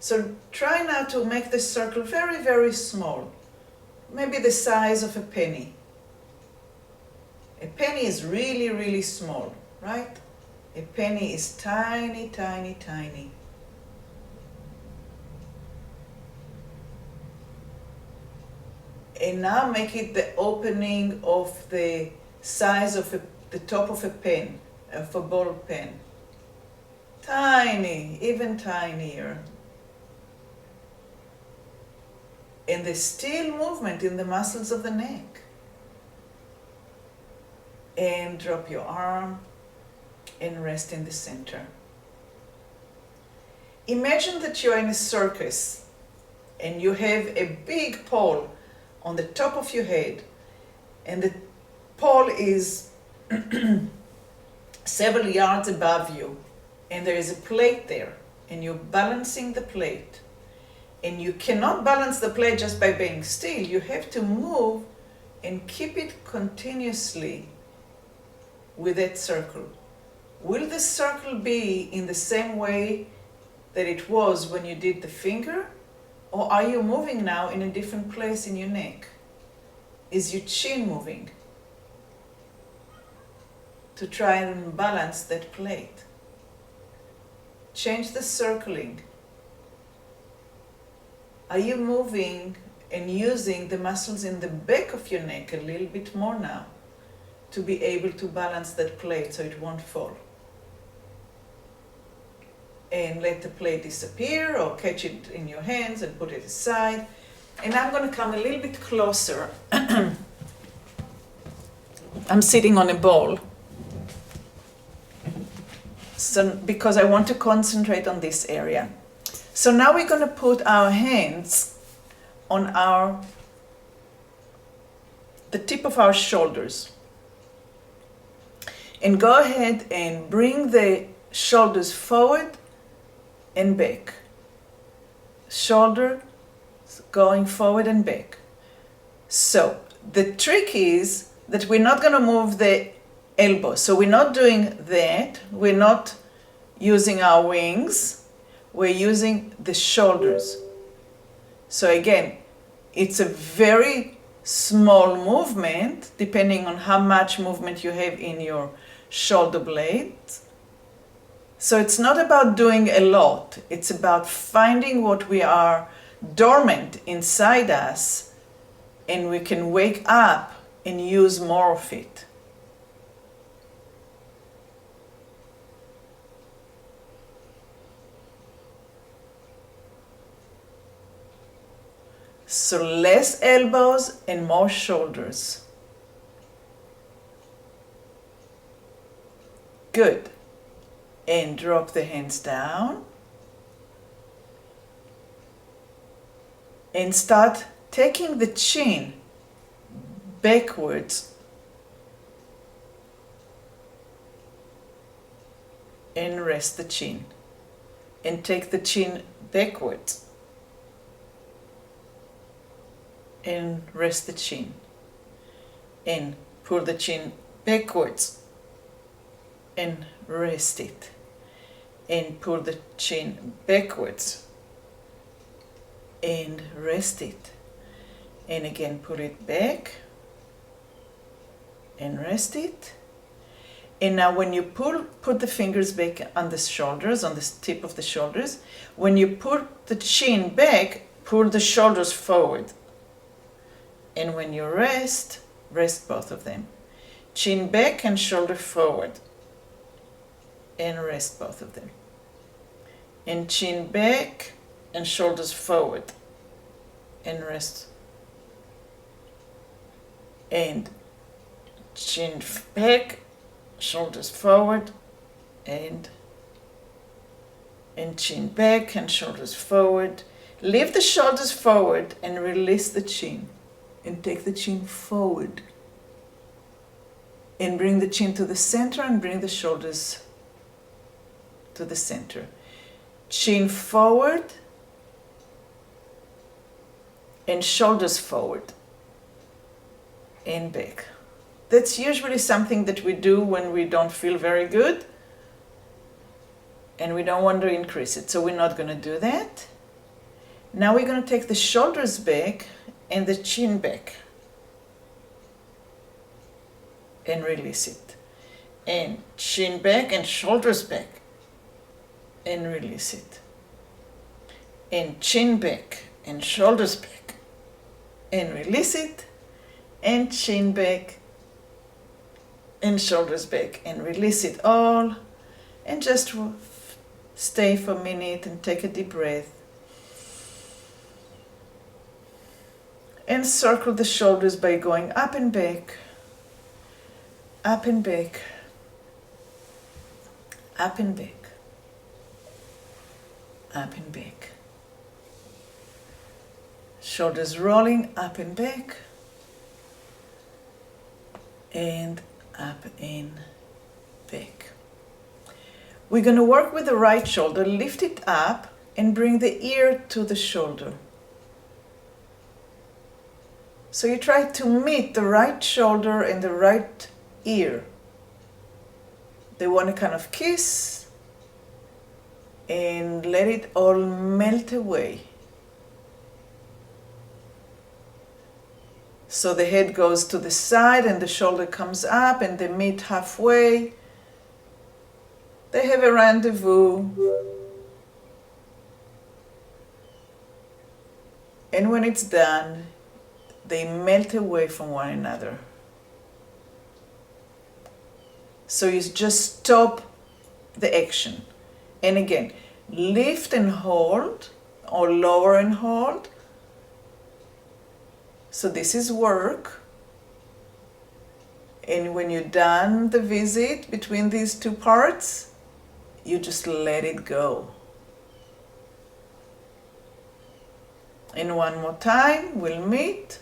So try now to make the circle very, very small. Maybe the size of a penny. A penny is really, really small, right? A penny is tiny, tiny, tiny. And now make it the opening of the size of the top of a pen, of a ball pen. Tiny, even tinier. And there's still movement in the muscles of the neck. And drop your arm and rest in the center. Imagine that you're in a circus and you have a big pole on the top of your head, and the pole is several yards above you, and there is a plate there, and you're balancing the plate. And you cannot balance the plate just by being still. You have to move and keep it continuously with that circle. Will the circle be in the same way that it was when you did the finger? Or are you moving now in a different place in your neck? Is your chin moving? To try and balance that plate. Change the circling. Are you moving and using the muscles in the back of your neck a little bit more now to be able to balance that plate so it won't fall? And let the plate disappear, or catch it in your hands and put it aside. And I'm going to come a little bit closer. I'm sitting on a ball. So, because I want to concentrate on this area. So now we're going to put our hands on the tip of our shoulders. And go ahead and bring the shoulders forward and back. Shoulder going forward and back. So the trick is that we're not going to move the elbow. So we're not doing that. We're not using our wings. We're using the shoulders. So again, it's a very small movement depending on how much movement you have in your shoulder blades. So it's not about doing a lot. It's about finding what we are dormant inside us, and we can wake up and use more of it. So less elbows and more shoulders. Good. And drop the hands down. And start taking the chin backwards. And rest the chin. And take the chin backwards. And rest the chin. And pull the chin backwards. And rest it. And pull the chin backwards. And rest it. And again pull it back. And rest it. And now when you put the fingers back on the shoulders, on the tip of the shoulders. When you put the chin back, pull the shoulders forward. And when you rest both of them. Chin back and shoulder forward. And rest both of them. And chin back and shoulders forward. And rest. And chin back, shoulders forward, and chin back and shoulders forward. Lift the shoulders forward and release the chin. And take the chin forward. And bring the chin to the center and bring the shoulders to the center. Chin forward and shoulders forward and back. That's usually something that we do when we don't feel very good and we don't want to increase it. So we're not going to do that. Now we're going to take the shoulders back and the chin back and release it. And chin back and shoulders back and release it. And chin back and shoulders back and release it. And chin back and shoulders back and release it all. And just stay for a minute and take a deep breath. And circle the shoulders by going up and back, up and back, up and back, up and back. Shoulders rolling up and back, and up and back. We're going to work with the right shoulder, lift it up and bring the ear to the shoulder. So you try to meet the right shoulder and the right ear. They want to kind of kiss and let it all melt away. So the head goes to the side and the shoulder comes up and they meet halfway. They have a rendezvous. And when it's done, they melt away from one another. So you just stop the action. And again, lift and hold, or lower and hold. So this is work. And when you're done the visit between these two parts, you just let it go. And one more time, we'll meet.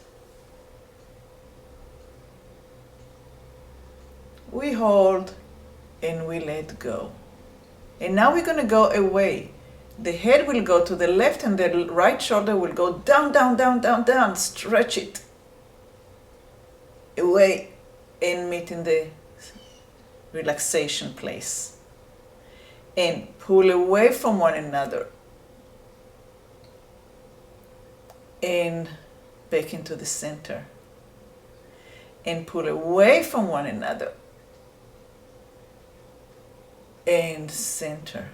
We hold and we let go. And now we're going to go away. The head will go to the left and the right shoulder will go down, down, down, down, down. Stretch it away and meet in the relaxation place. And pull away from one another. And back into the center. And pull away from one another. And center.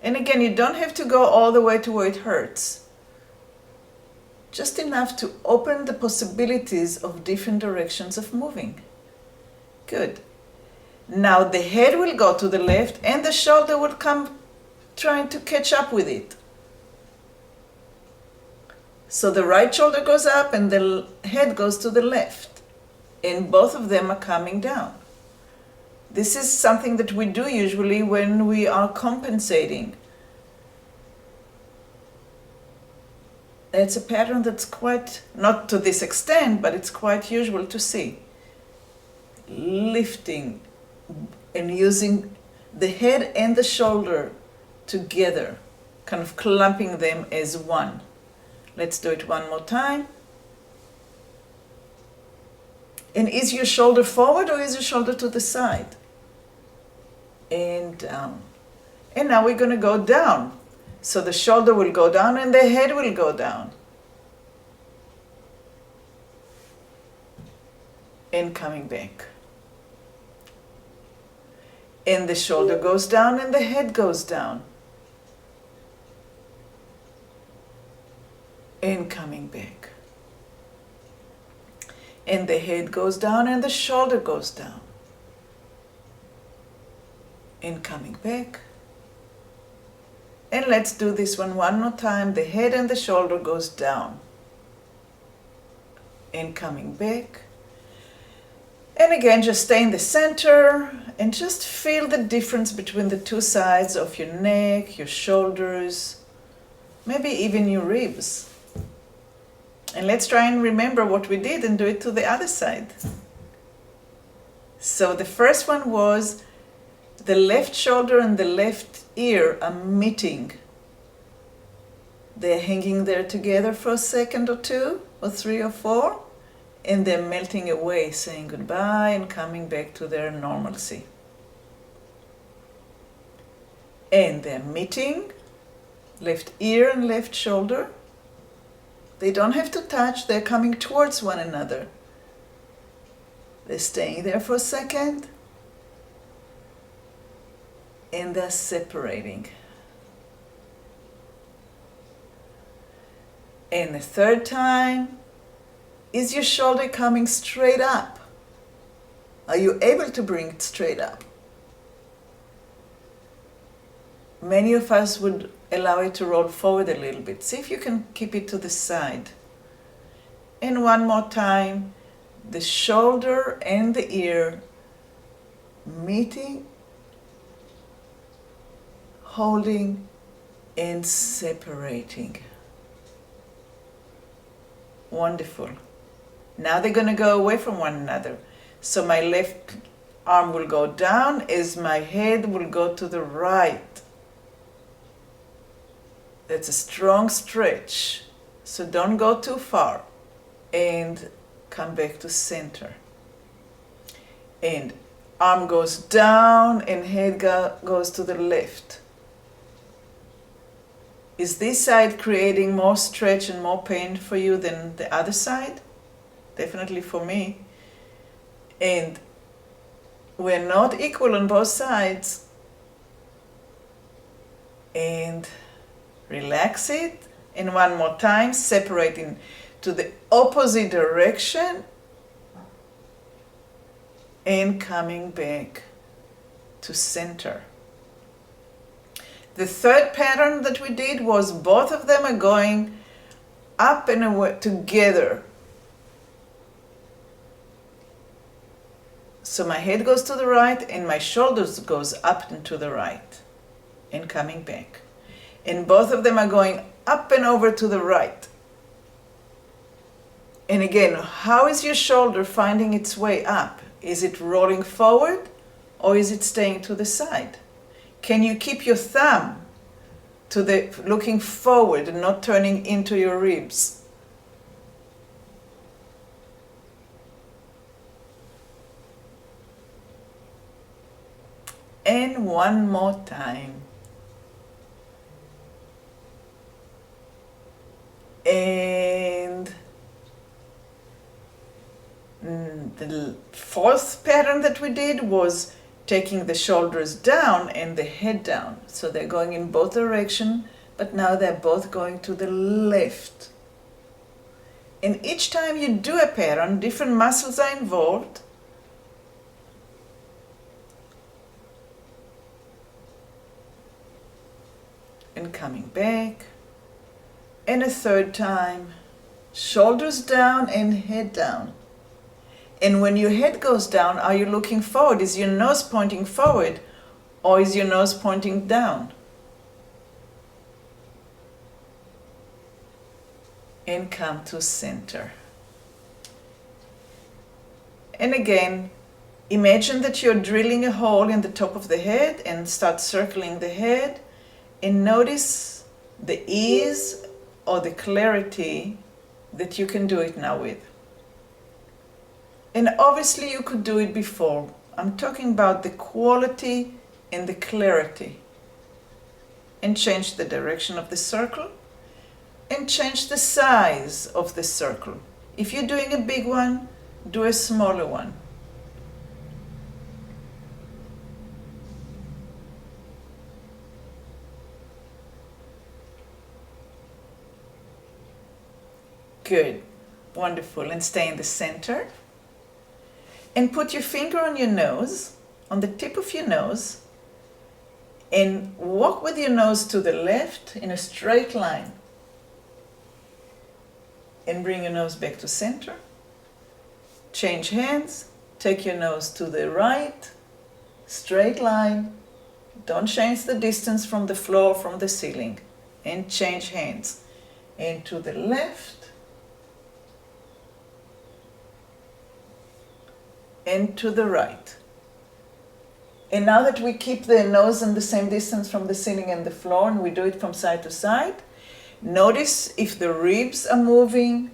And again, you don't have to go all the way to where it hurts. Just enough to open the possibilities of different directions of moving. Good. Now the head will go to the left and the shoulder will come trying to catch up with it. So the right shoulder goes up and the head goes to the left. And both of them are coming down. This is something that we do usually when we are compensating. It's a pattern that's quite, not to this extent, but it's quite usual to see. Lifting and using the head and the shoulder together, kind of clumping them as one. Let's do it one more time. And is your shoulder forward or is your shoulder to the side? And down. And now we're going to go down. So the shoulder will go down and the head will go down. And coming back. And the shoulder goes down and the head goes down. And coming back. And the head goes down and the shoulder goes down. And coming back. And let's do this one more time. The head and the shoulder goes down. And coming back. And again, just stay in the center and just feel the difference between the two sides of your neck, your shoulders, maybe even your ribs. And let's try and remember what we did and do it to the other side. So the first one was the left shoulder and the left ear are meeting. They're hanging there together for a second or two, or three or four, and they're melting away, saying goodbye and coming back to their normalcy. And they're meeting, Left ear and left shoulder. They don't have to touch, they're coming towards one another. They're staying there for a second. And they're separating. And the third time, is your shoulder coming straight up? Are you able to bring it straight up? Many of us would allow it to roll forward a little bit. See if you can keep it to the side. And one more time, the shoulder and the ear meeting, holding, and separating. Wonderful. Now they're going to go away from one another. So my left arm will go down as my head will go to the right. That's a strong stretch. So don't go too far. And come back to center. And arm goes down and head goes to the left. Is this side creating more stretch and more pain for you than the other side? Definitely for me. And we're not equal on both sides. And relax it. And one more time, separating to the opposite direction. And coming back to center. The third pattern that we did was both of them are going up and away together. So my head goes to the right and my shoulders goes up and to the right and coming back. And both of them are going up and over to the right. And again, how is your shoulder finding its way up? Is it rolling forward or is it staying to the side? Can you keep your thumb to the looking forward and not turning into your ribs? And one more time. And the fourth pattern that we did was taking the shoulders down and the head down. So they're going in both directions, but now they're both going to the left. And each time you do a pattern, different muscles are involved. And coming back. And a third time, shoulders down and head down. And when your head goes down, are you looking forward? Is your nose pointing forward or is your nose pointing down? And come to center. And again, imagine that you're drilling a hole in the top of the head and start circling the head. And notice the ease or the clarity that you can do it now with. And obviously you could do it before. I'm talking about the quality and the clarity. And change the direction of the circle. And change the size of the circle. If you're doing a big one, do a smaller one. Good. Wonderful. And stay in the center. And put your finger on your nose, on the tip of your nose, and walk with your nose to the left in a straight line. And bring your nose back to center. Change hands. Take your nose to the right. Straight line. Don't change the distance from the floor, from the ceiling. And change hands. And to the left. And to the right. And now that we keep the nose in the same distance from the ceiling and the floor, and we do it from side to side, notice if the ribs are moving,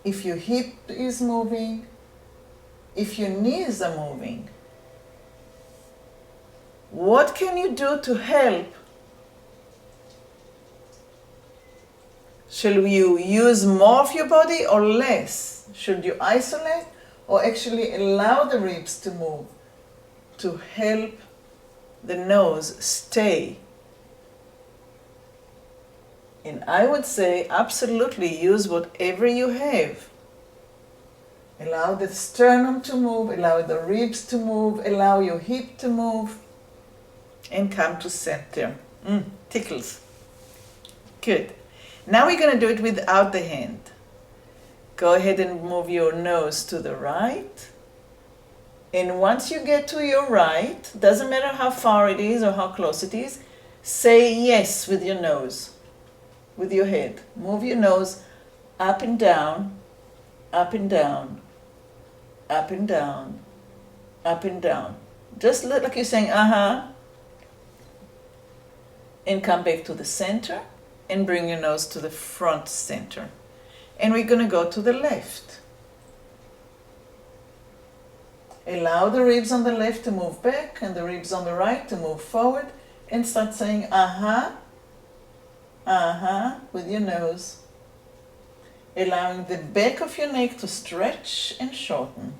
if your hip is moving, if your knees are moving. What can you do to help Shall you use more of your body or less? Should you isolate or actually allow the ribs to move to help the nose stay? And I would say absolutely use whatever you have. Allow the sternum to move, allow the ribs to move, allow your hip to move, and come to center. Tickles. Good. Now we're going to do it without the hand. Go ahead and move your nose to the right. And once you get to your right, doesn't matter how far it is or how close it is, say yes with your nose, with your head. Move your nose up and down, up and down, up and down, up and down. Just look like you're saying, and come back to the center and bring your nose to the front center. And we're going to go to the left. Allow the ribs on the left to move back and the ribs on the right to move forward, and start saying with your nose. Allowing the back of your neck to stretch and shorten.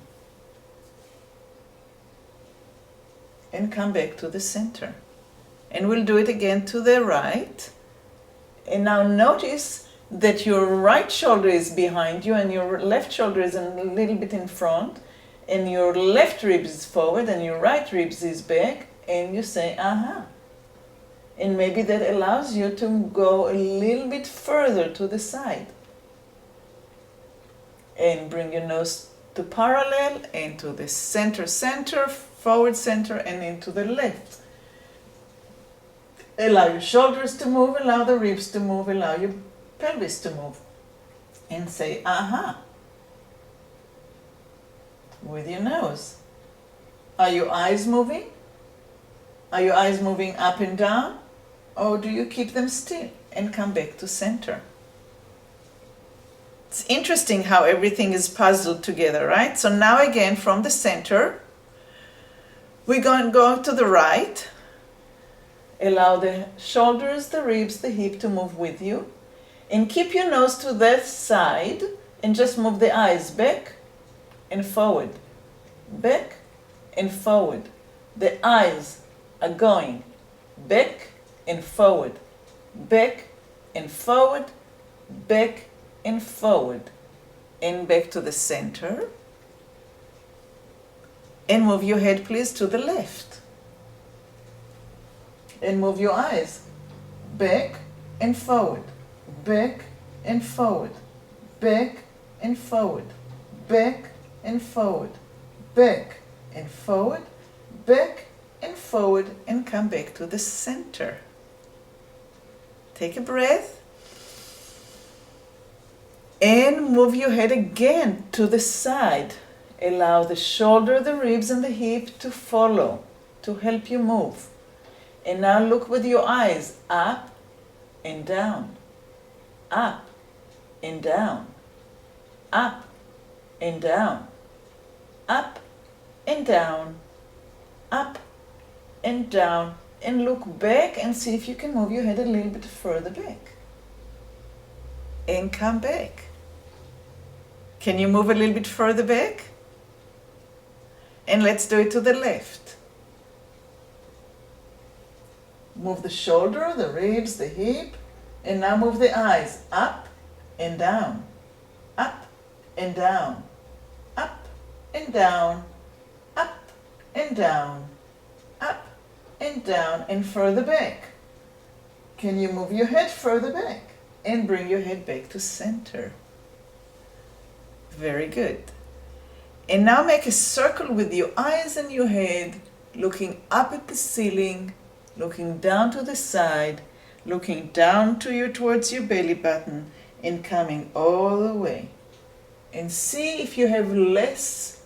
And come back to the center. And we'll do it again to the right. And now notice that your right shoulder is behind you and your left shoulder is a little bit in front, and your left ribs is forward and your right ribs is back, and you say And maybe that allows you to go a little bit further to the side. And bring your nose to parallel, into the center, forward center, and into the left. Allow your shoulders to move, allow the ribs to move, allow your pelvis to move. And say with your nose. Are your eyes moving? Are your eyes moving up and down? Or do you keep them still and come back to center? It's interesting how everything is puzzled together, right? So now again from the center, we're going to go to the right. Allow the shoulders, the ribs, the hip to move with you. And keep your nose to that side and just move the eyes back and forward. Back and forward. The eyes are going back and forward. Back and forward. Back and forward. And back to the center. And move your head please to the left. And move your eyes back and forward, back and forward, back and forward, back and forward, back and forward, back and forward, and come back to the center. Take a breath. And move your head again to the side. Allow the shoulder, the ribs, and the hip to follow, to help you move. And now look with your eyes up and down, up and down, up and down, up and down, up and down. And look back and see if you can move your head a little bit further back. And come back. Can you move a little bit further back? And let's do it to the left. Move the shoulder, the ribs, the hip, and now move the eyes up and down, up and down, up and down, up and down, up and down, and further back. Can you move your head further back and bring your head back to center? Very good. And now make a circle with your eyes and your head, looking up at the ceiling, looking down to the side, looking down towards your belly button, and coming all the way. And see if you have less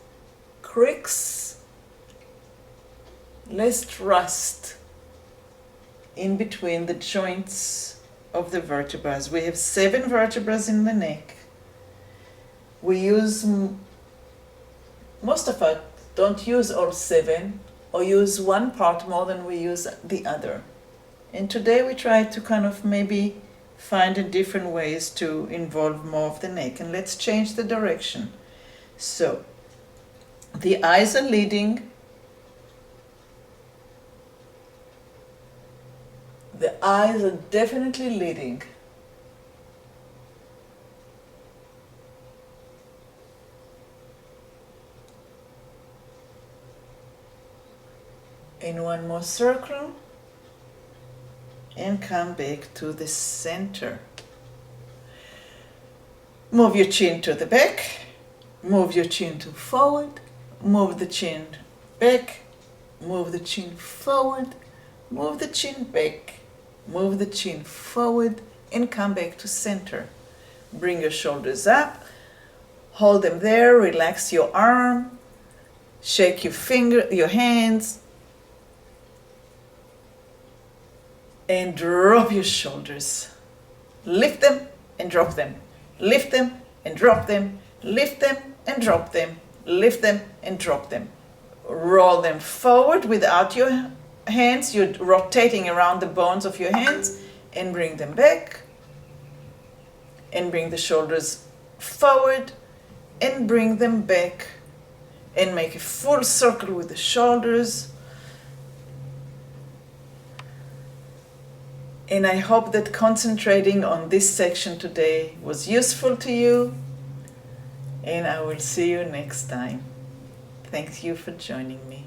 cricks, less thrust in between the joints of the vertebrae. We have 7 vertebrae in the neck. We use, most of us don't use all 7, or use one part more than we use the other. And today we try to kind of maybe find different ways to involve more of the neck. And let's change the direction. So the eyes are leading. The eyes are definitely leading. In one more circle, and come back to the center. Move your chin to the back, move your chin to forward, move the chin back, move the chin forward, move the chin back, move the chin forward, and come back to center. Bring your shoulders up, hold them there, relax your arm, shake your hands, and drop your shoulders. Lift them and drop them. Lift them and drop them. Lift them and drop them. Lift them and drop them. Roll them forward without your hands. You're rotating around the bones of your hands, and bring them back. And bring the shoulders forward and bring them back. And make a full circle with the shoulders. And I hope that concentrating on this section today was useful to you. And I will see you next time. Thank you for joining me.